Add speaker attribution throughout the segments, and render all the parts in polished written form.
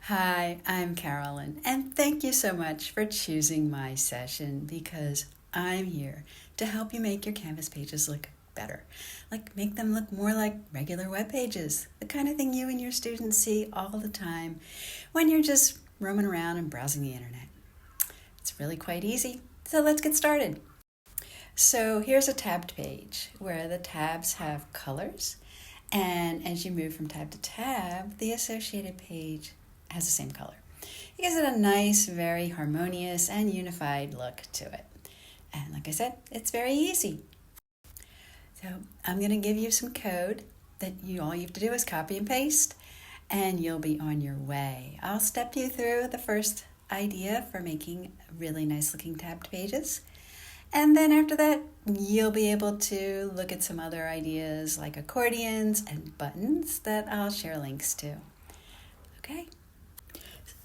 Speaker 1: Hi, I'm Carolyn, and thank you so much for choosing my session because I'm here to help you make your Canvas pages look better. Like make them look more like regular web pages, the kind of thing you and your students see all the time when you're just roaming around and browsing the internet. It's really quite easy, so let's get started. So here's a tabbed page where the tabs have colors, and as you move from tab to tab, the associated page has the same color. It gives it a nice, very harmonious and unified look to it. And like I said, it's very easy. So I'm going to give you some code that all you have to do is copy and paste, and you'll be on your way. I'll step you through the first idea for making really nice looking tabbed pages. And then after that, you'll be able to look at some other ideas like accordions and buttons that I'll share links to. Okay?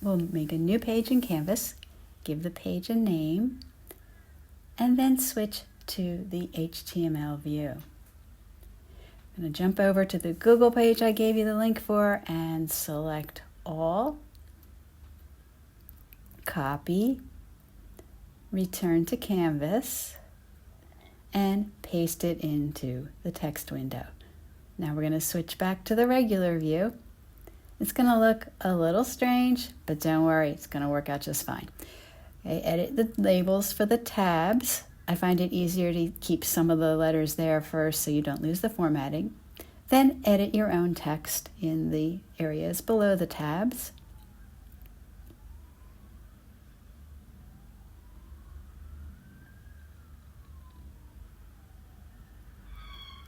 Speaker 1: We'll make a new page in Canvas, give the page a name, and then switch to the HTML view. I'm going to jump over to the Google page I gave you the link for and select all, copy, return to Canvas, and paste it into the text window. Now we're going to switch back to the regular view. It's going to look a little strange, but don't worry, it's going to work out just fine. Okay, edit the labels for the tabs. I find it easier to keep some of the letters there first so you don't lose the formatting. Then edit your own text in the areas below the tabs.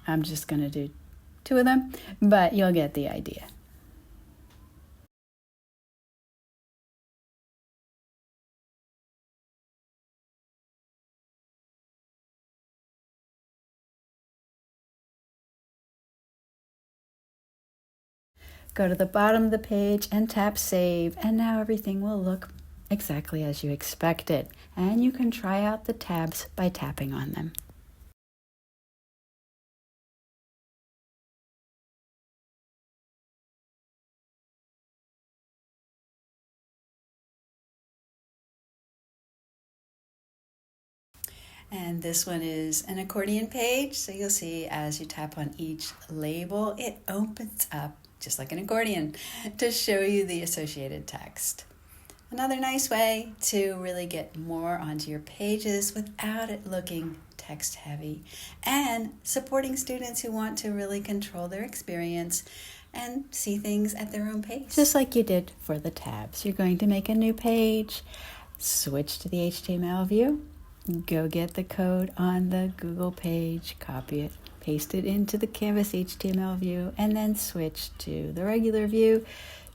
Speaker 1: I'm just going to do 2 of them, but you'll get the idea. Go to the bottom of the page and tap Save, and now everything will look exactly as you expected. And you can try out the tabs by tapping on them. And this one is an accordion page, so you'll see as you tap on each label, it opens up just like an accordion to show you the associated text. Another nice way to really get more onto your pages without it looking text heavy and supporting students who want to really control their experience and see things at their own pace. Just like you did for the tabs. You're going to make a new page, switch to the HTML view, go get the code on the Google page, copy it, paste it into the Canvas HTML view, and then switch to the regular view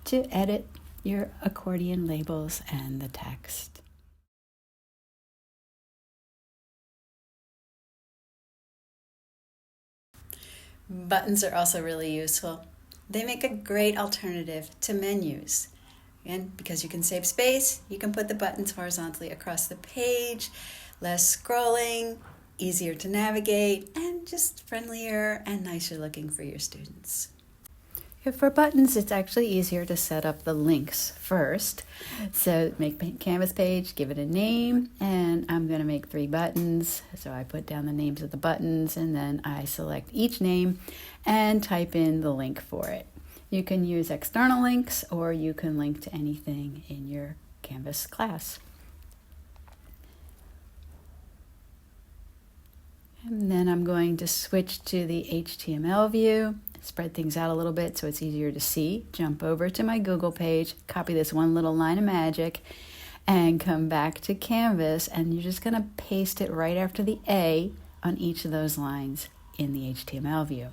Speaker 1: to edit your accordion labels and the text. Buttons are also really useful. They make a great alternative to menus. And because you can save space, you can put the buttons horizontally across the page, less scrolling, easier to navigate, and just friendlier and nicer looking for your students. For buttons, it's actually easier to set up the links first. So make a Canvas page, give it a name, and I'm going to make 3 buttons. So I put down the names of the buttons, and then I select each name and type in the link for it. You can use external links, or you can link to anything in your Canvas class. And then I'm going to switch to the HTML view, spread things out a little bit so it's easier to see. Jump over to my Google page, copy this one little line of magic, and come back to Canvas, and you're just going to paste it right after the A on each of those lines in the HTML view.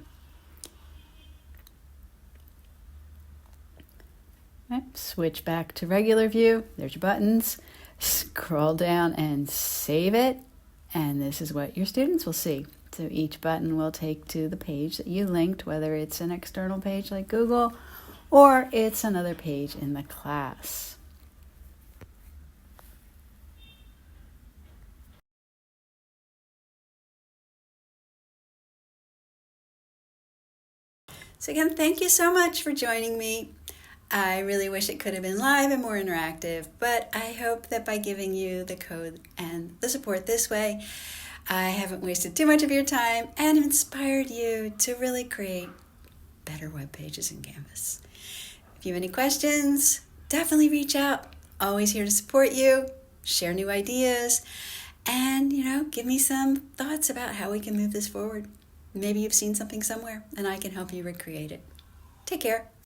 Speaker 1: Switch back to regular view. There's your buttons. Scroll down and save it. And this is what your students will see. So each button will take to the page that you linked, whether it's an external page like Google or it's another page in the class. So again, thank you so much for joining me. I really wish it could have been live and more interactive, but I hope that by giving you the code and the support this way, I haven't wasted too much of your time and inspired you to really create better web pages in Canvas. If you have any questions, definitely reach out. Always here to support you, share new ideas, and, give me some thoughts about how we can move this forward. Maybe you've seen something somewhere and I can help you recreate it. Take care.